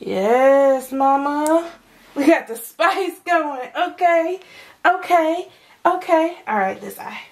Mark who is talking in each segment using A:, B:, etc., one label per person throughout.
A: Yes, mama. We got the spice going. Okay. Okay. Okay. All right, this eye.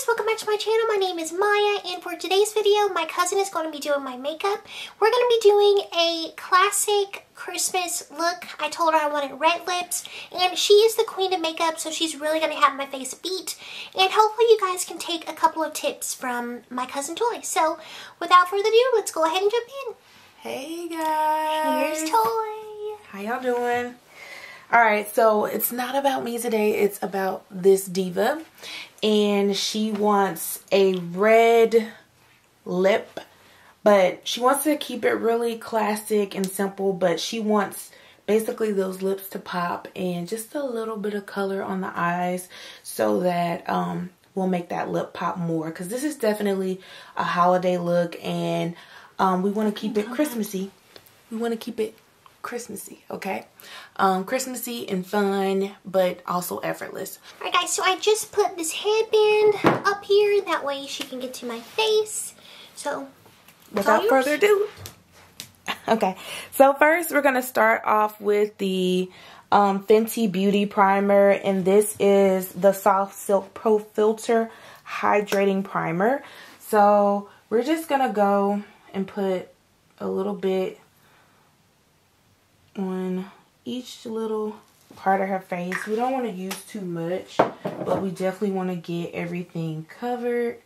B: Welcome back to my channel. My name is Maya, and for today's video, my cousin is going to be doing my makeup. We're going to be doing a classic Christmas look. I told her I wanted red lips, and she is the queen of makeup, so she's really going to have my face beat. And hopefully you guys can take a couple of tips from my cousin Toy. So without further ado, let's go ahead and jump in.
A: Hey guys.
B: Here's Toy.
A: How y'all doing? Alright, so it's not about me today. It's about this diva. And she wants a red lip. But she wants to keep it really classic and simple. But she wants basically those lips to pop. And just a little bit of color on the eyes. So that we'll make that lip pop more. Because this is definitely a holiday look. And we want to keep it Christmassy. We want to keep it Christmassy, okay? Christmassy and fun, but also effortless.
B: Alright guys, so I just put this headband up here, that way she can get to my face. So,
A: without further ado. Okay, so first we're going to start off with the Fenty Beauty Primer, and this is the Soft Silk Pro Filter Hydrating Primer. So, we're just going to go and put a little bit on each little part of her face. We don't want to use too much, but we definitely want to get everything covered.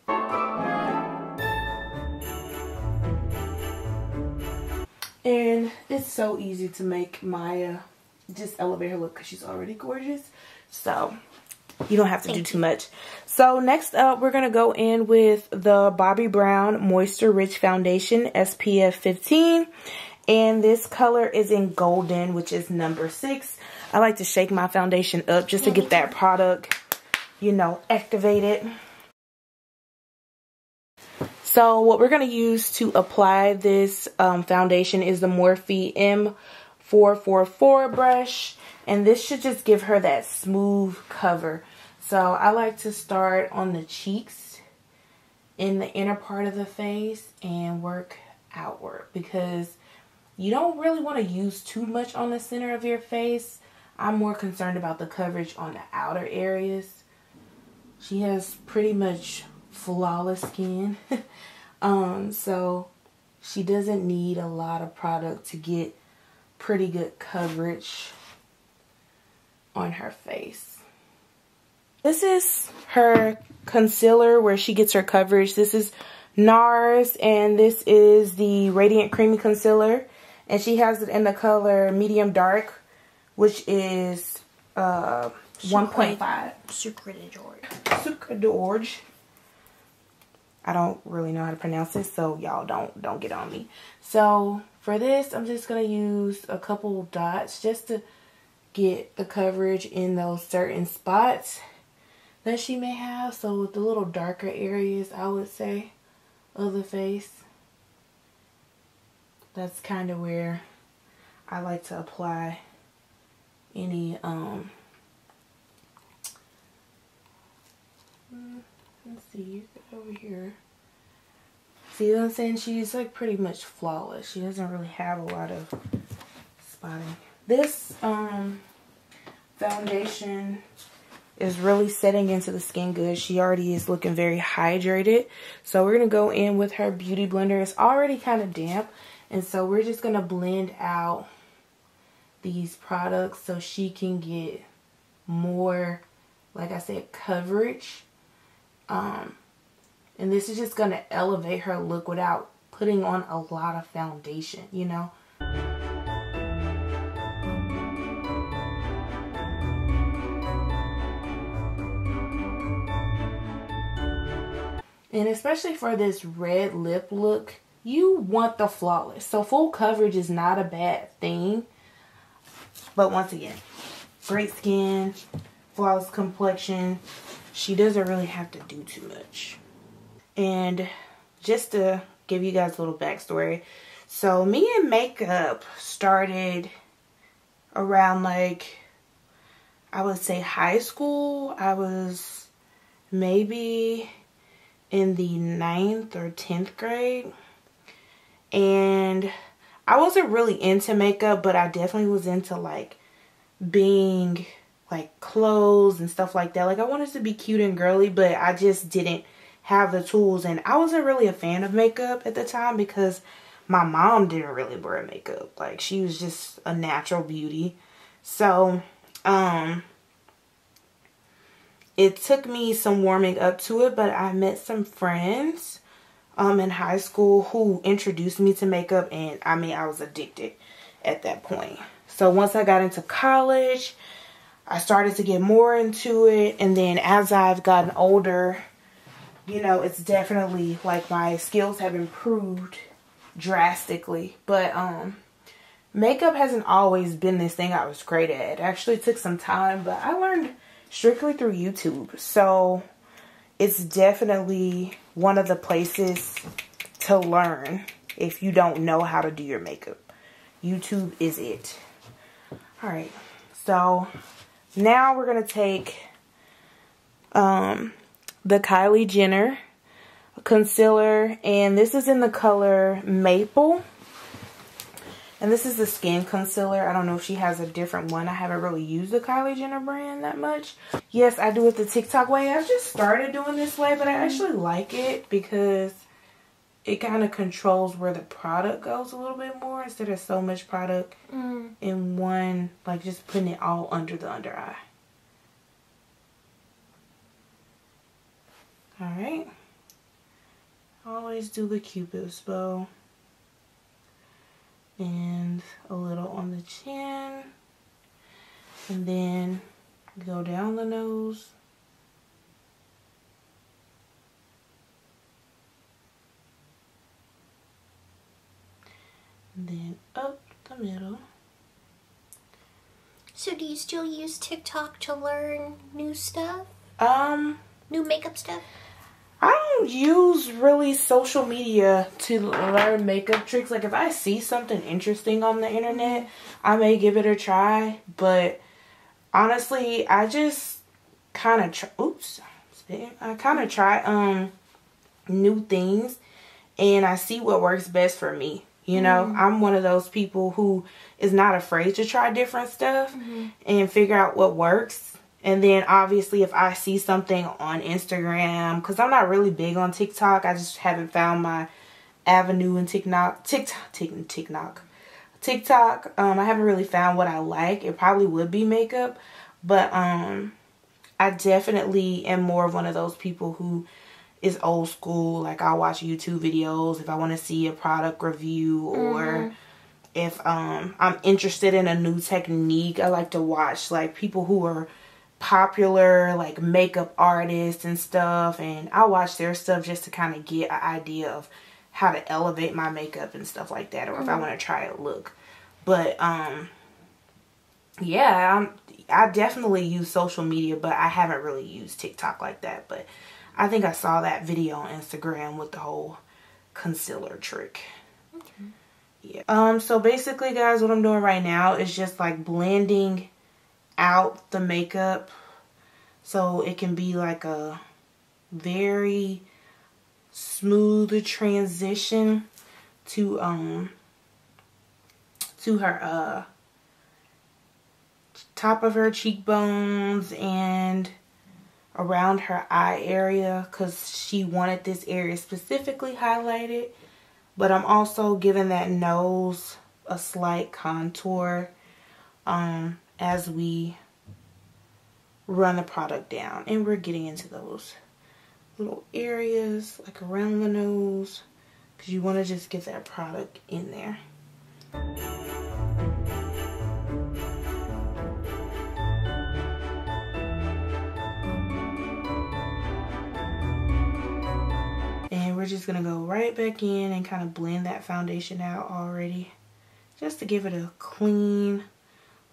A: And it's so easy to make Maya just elevate her look because she's already gorgeous. So you don't have to do too much. So next up, we're going to go in with the Bobbi Brown Moisture Rich Foundation SPF 15. And this color is in golden, which is number 6. I like to shake my foundation up just to get that product, you know, activated. So what we're going to use to apply this foundation is the Morphe M444 brush. And this should just give her that smooth cover. So I like to start on the cheeks in the inner part of the face and work outward, because you don't really want to use too much on the center of your face. I'm more concerned about the coverage on the outer areas. She has pretty much flawless skin. So she doesn't need a lot of product to get pretty good coverage on her face. This is her concealer where she gets her coverage. This is NARS, and this is the Radiant Creamy Concealer. And she has it in the color medium dark, which is 1.5.
B: Sucre de George.
A: Sucre de George. I don't really know how to pronounce this, so y'all don't get on me. So for this, I'm just gonna use a couple dots just to get the coverage in those certain spots that she may have. So the little darker areas, I would say, of the face. That's kind of where I like to apply any, let's see, over here. See what I'm saying? She's like pretty much flawless. She doesn't really have a lot of spotting. This, foundation is really setting into the skin good. She already is looking very hydrated. So we're going to go in with her Beauty Blender. It's already kind of damp. And so we're just going to blend out these products so she can get more, like I said, coverage. And this is just going to elevate her look without putting on a lot of foundation, you know. And especially for this red lip look, you want the flawless. So full coverage is not a bad thing. But once again, great skin, flawless complexion. She doesn't really have to do too much. And just to give you guys a little backstory. So me and makeup started around, like, I would say high school. I was maybe in the 9th or 10th grade. And I wasn't really into makeup, but I definitely was into like being like clothes and stuff like that. Like I wanted to be cute and girly, but I just didn't have the tools. And I wasn't really a fan of makeup at the time because my mom didn't really wear makeup. Like she was just a natural beauty. So it took me some warming up to it, but I met some friends in high school who introduced me to makeup, and I mean, I was addicted at that point. So once I got into college, I started to get more into it, and then as I've gotten older, you know, it's definitely like my skills have improved drastically. But makeup hasn't always been this thing I was great at. It actually took some time, but I learned strictly through YouTube. So it's definitely one of the places to learn if you don't know how to do your makeup. YouTube is it. Alright, so now we're going to take the Kylie Jenner concealer, and this is in the color Maple. And this is the skin concealer. I don't know if she has a different one. I haven't really used the Kylie Jenner brand that much. Yes, I do it the TikTok way. I've just started doing this way, but I actually like it because it kind of controls where the product goes a little bit more instead of so much product in one, like just putting it all under the under eye. Alright. Always do the Cupid's bow. And a little on the chin, and then go down the nose, and then up the middle.
B: So do you still use TikTok to learn new stuff? New makeup stuff?
A: I don't use really social media to learn makeup tricks. Like if I see something interesting on the internet, I may give it a try. But honestly, I just kind of try new things, and I see what works best for me. You know, I'm one of those people who is not afraid to try different stuff and figure out what works. And then obviously if I see something on Instagram, because I'm not really big on TikTok, I just haven't found my avenue in TikTok. I haven't really found what I like. It probably would be makeup, but I definitely am more of one of those people who is old school. Like I'll watch YouTube videos if I want to see a product review, or if I'm interested in a new technique. I like to watch like people who are popular like makeup artists and stuff, and I watch their stuff just to kind of get an idea of how to elevate my makeup and stuff like that, or if I want to try a look. But yeah, I definitely use social media, but I haven't really used TikTok like that. But I think I saw that video on Instagram with the whole concealer trick. Yeah. So basically guys, what I'm doing right now is just like blending out the makeup so it can be like a very smooth transition to her top of her cheekbones and around her eye area, because she wanted this area specifically highlighted. But I'm also giving that nose a slight contour as we run the product down, and we're getting into those little areas like around the nose, because you want to just get that product in there. And we're just gonna go right back in and kind of blend that foundation out already, just to give it a clean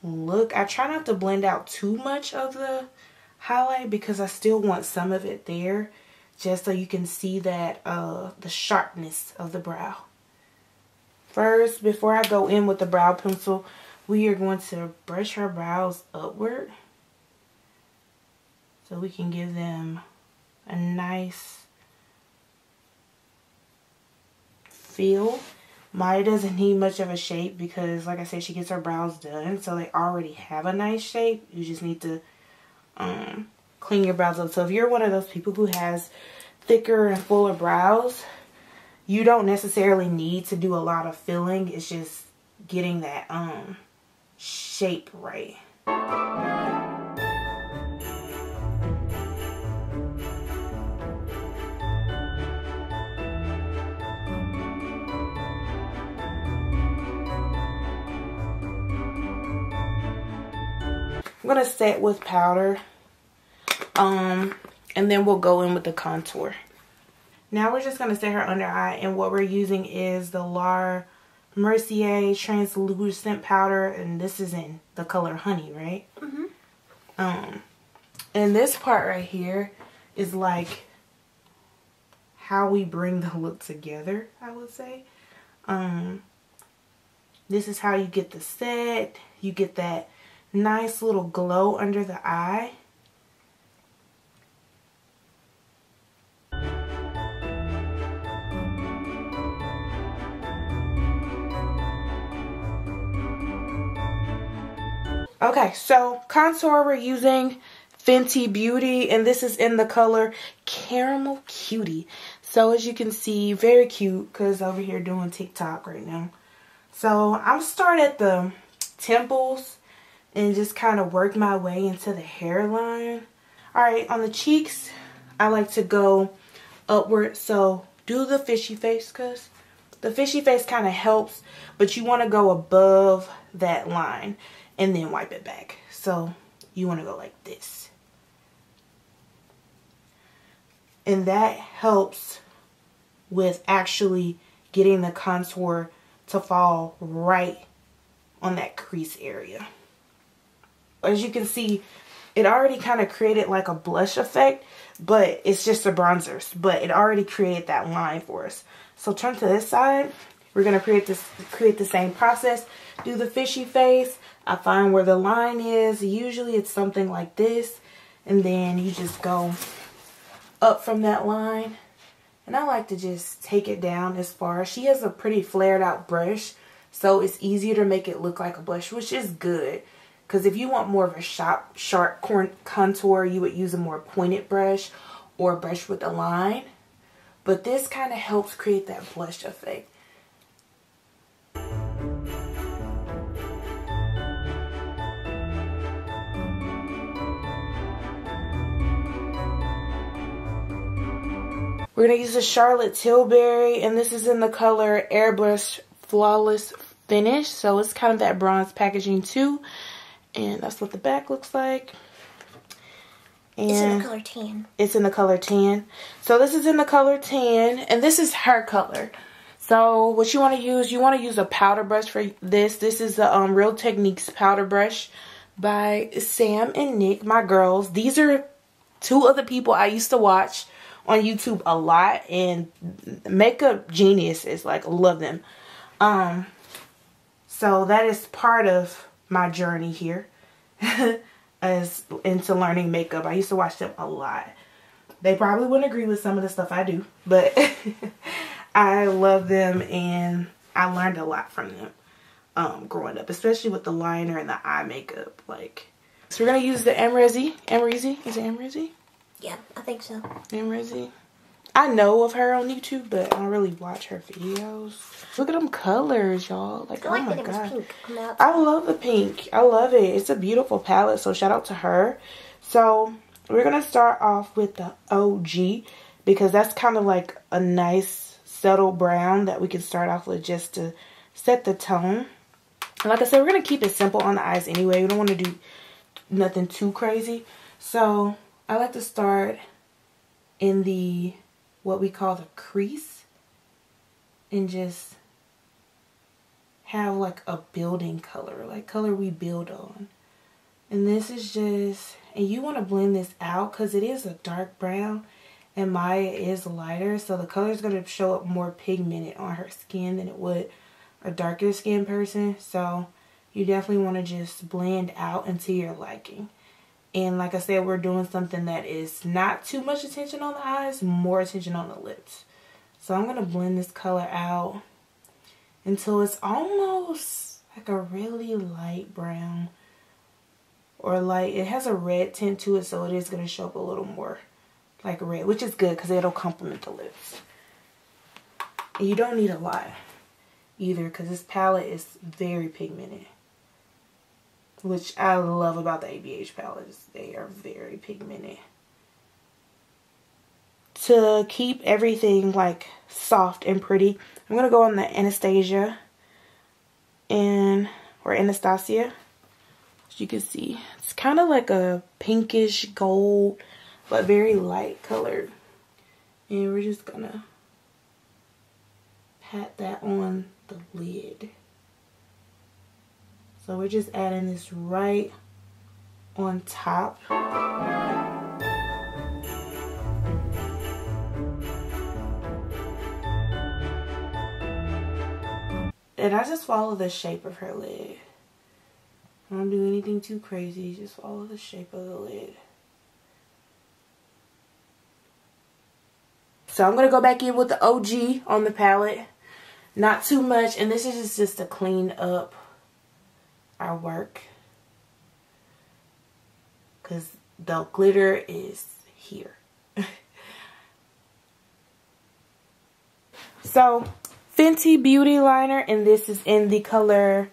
A: look. I try not to blend out too much of the highlight because I still want some of it there, just so you can see that the sharpness of the brow. First, before I go in with the brow pencil, we are going to brush our brows upward so we can give them nice feel. Maya doesn't need much of a shape because, like I said, she gets her brows done, so they already have a nice shape. You just need to clean your brows up. So if you're one of those people who has thicker and fuller brows, you don't necessarily need to do a lot of filling. It's just getting that shape right. I'm going to set with powder, and then we'll go in with the contour. Now we're just going to set her under eye, and what we're using is the La Mercier translucent powder, and this is in the color Honey, right? Mm-hmm. And this part right here is like how we bring the look together, I would say. This is how you get the set. You get that nice little glow under the eye. Okay, so contour, we're using Fenty Beauty, and this is in the color Caramel Cutie. So as you can see, very cute, because over here doing TikTok right now. So I'm start at the temples and just kind of work my way into the hairline. Alright, on the cheeks, I like to go upward. So do the fishy face, because the fishy face kind of helps, but you want to go above that line and then wipe it back. So you want to go like this. And that helps with actually getting the contour to fall right on that crease area. As you can see, it already kind of created like a blush effect, but it's just a bronzers, but it already created that line for us. So turn to this side. We're going to create the same process. Do the fishy face. I find where the line is. Usually it's something like this, and then you just go up from that line. And I like to just take it down as far. She has a pretty flared out brush, so it's easier to make it look like a blush, which is good. Because if you want more of a sharp contour, you would use a more pointed brush or a brush with a line. But this kind of helps create that blush effect. We're going to use a Charlotte Tilbury, and this is in the color Airbrush Flawless Finish. So it's kind of that bronze packaging too. And that's what the back looks like. And
B: it's in the color tan.
A: It's in the color tan. So this is in the color tan, and this is her color. So what you want to use a powder brush for this. This is the Real Techniques powder brush by Sam and Nick, my girls. These are two of the people I used to watch on YouTube a lot, and makeup geniuses, like, love them. So that is part of my journey here as into learning makeup. I used to watch them a lot. They probably wouldn't agree with some of the stuff I do, but I love them, and I learned a lot from them growing up, especially with the liner and the eye makeup. Like, so we're gonna use the Amrezi. Is it Amrezi?
B: Yeah, I think so.
A: Amrezi. I know of her on YouTube, but I don't really watch her videos. Look at them colors, y'all. Like, oh my god.
B: Pink.
A: I love the pink. I love it. It's a beautiful palette, so shout out to her. So we're going to start off with the OG, because that's kind of like a nice settled brown that we can start off with just to set the tone. And like I said, we're going to keep it simple on the eyes anyway. We don't want to do nothing too crazy. So I like to start in the what we call the crease and just have like a building color, like color we build on. And this is just, and you want to blend this out because it is a dark brown and Maya is lighter, so the color is going to show up more pigmented on her skin than it would a darker skin person. So you definitely want to just blend out into your liking. And like I said, we're doing something that is not too much attention on the eyes, more attention on the lips. So I'm going to blend this color out until it's almost like a really light brown. Or light, it has a red tint to it, so it is going to show up a little more like red, which is good because it'll complement the lips. And you don't need a lot either because this palette is very pigmented. Which I love about the ABH palettes. They are very pigmented. To keep everything like soft and pretty, I'm going to go on the Anastasia or Anastasia. As you can see, it's kind of like a pinkish gold, but very light colored. And we're just going to pat that on the lid. So we're just adding this right on top. And I just follow the shape of her lid. I don't do anything too crazy, just follow the shape of the lid. So I'm going to go back in with the OG on the palette. Not too much, and this is just to clean up our work, because the glitter is here. So Fenty Beauty liner, and this is in the color,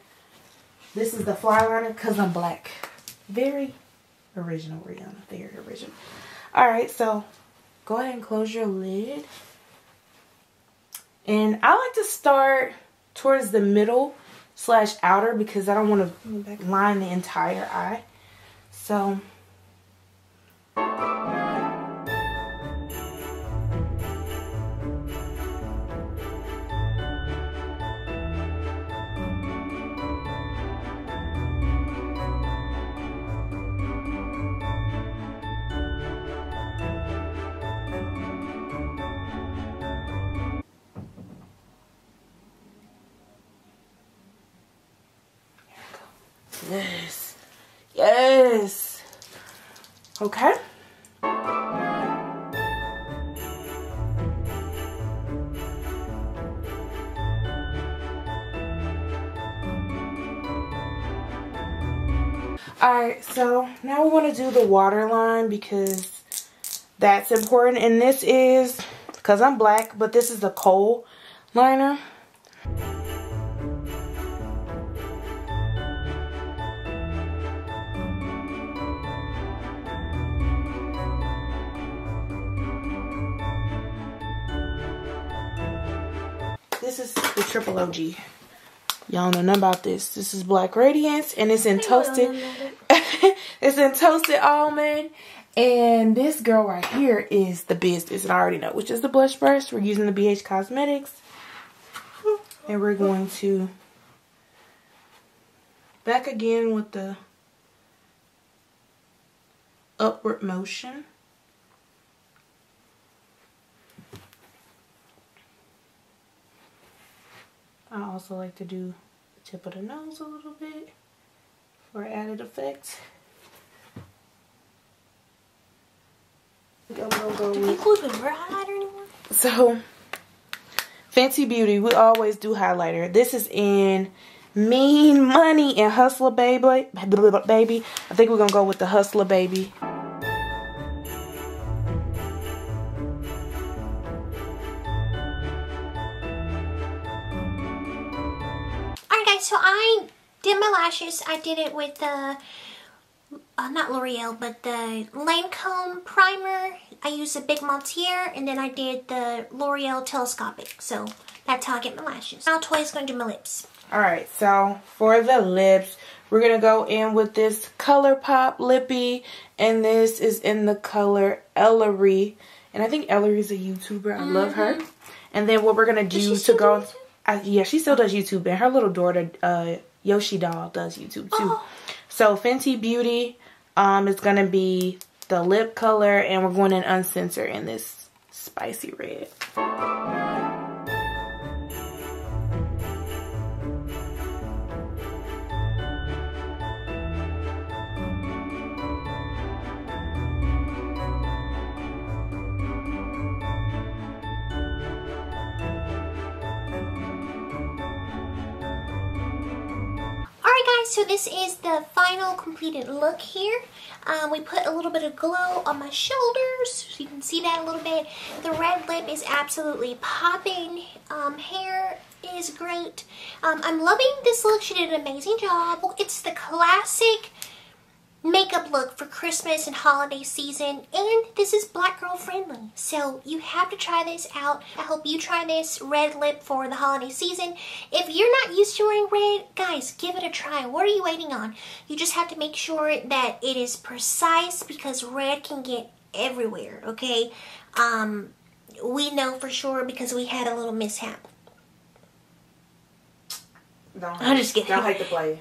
A: this is the Fly liner because I'm black. Very original, Rihanna, very original. Alright, so go ahead and close your lid, and I like to start towards the middle / outer because I don't want to line the entire eye. So yes, yes, okay. Alright, so now we want to do the waterline because that's important, and this is, because I'm black, but this is the Kohl liner. This is the triple OG. Y'all know nothing about this. This is Black Radiance, and it's in toasted. It's in toasted almond. And this girl right here is the business, and I already know, which is the blush brush. We're using the BH Cosmetics, and we're going to back again with the upward motion. I also like to do the tip of the nose a little bit for added effect. I'm gonna go with,
B: include the highlighter anymore?
A: So, Fenty Beauty, we always do highlighter. This is in Mean Money and Hustler Baby. I think we're gonna go with the Hustler Baby.
B: So I did my lashes. I did it with the, not L'Oreal, but the Lancome primer. I used the Big Montier, and then I did the L'Oreal Telescopic. So that's how I get my lashes. Now Toya's going to do my lips.
A: Alright, so for the lips, we're going to go in with this ColourPop Lippy, and this is in the color Ellery. And I think Ellery's a YouTuber. I love her. And then what we're going to do to go... yeah, she still does YouTube, and her little daughter, Yoshi Doll, does YouTube too. Oh. So Fenty Beauty is going to be the lip color, and we're going in Uncensored in this spicy red.
B: so this is the final completed look here. We put a little bit of glow on my shoulders, so you can see that a little bit. The red lip is absolutely popping. Hair is great. I'm loving this look. She did an amazing job. It's the classic makeup look for Christmas and holiday season, and this is black girl friendly, so you have to try this out. I hope you try this red lip for the holiday season. If you're not used to wearing red, guys, give it a try. What are you waiting on? You just have to make sure that it is precise, because red can get everywhere, okay? We know for sure because we had a little mishap. I'm just kidding.
A: Don't hate the play.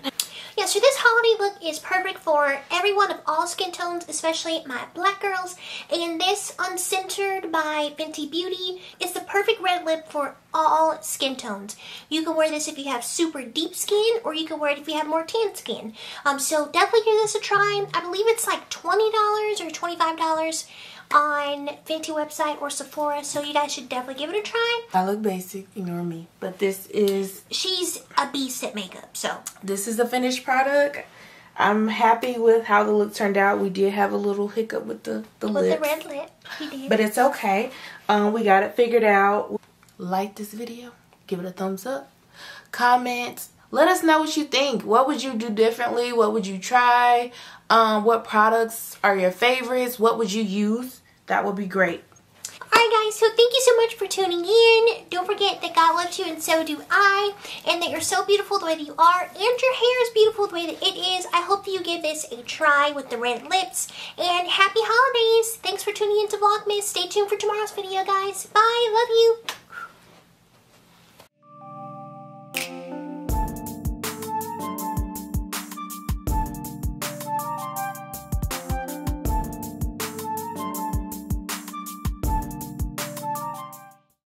B: Yeah, so this holiday look is perfect for everyone of all skin tones, especially my black girls. And this Uncensored by Fenty Beauty is the perfect red lip for all skin tones. You can wear this if you have super deep skin, or you can wear it if you have more tan skin. So definitely give this a try. I believe it's like $20 or $25 on Fenty website or Sephora, so you guys should definitely give it a try.
A: I look basic, ignore me. But this is...
B: She's a beast at makeup, so.
A: This is the finished product. I'm happy with how the look turned out. We did have a little hiccup with the lips.
B: With the red lip, we did.
A: But it's okay. We got it figured out. Like this video. Give it a thumbs up. Comment. Let us know what you think. What would you do differently? What would you try? What products are your favorites? What would you use? That would be great.
B: Alright guys, so thank you so much for tuning in. Don't forget that God loves you and so do I. And that you're so beautiful the way that you are. And your hair is beautiful the way that it is. I hope that you give this a try with the red lips. And happy holidays. Thanks for tuning in to Vlogmas. Stay tuned for tomorrow's video, guys. Bye. Love you.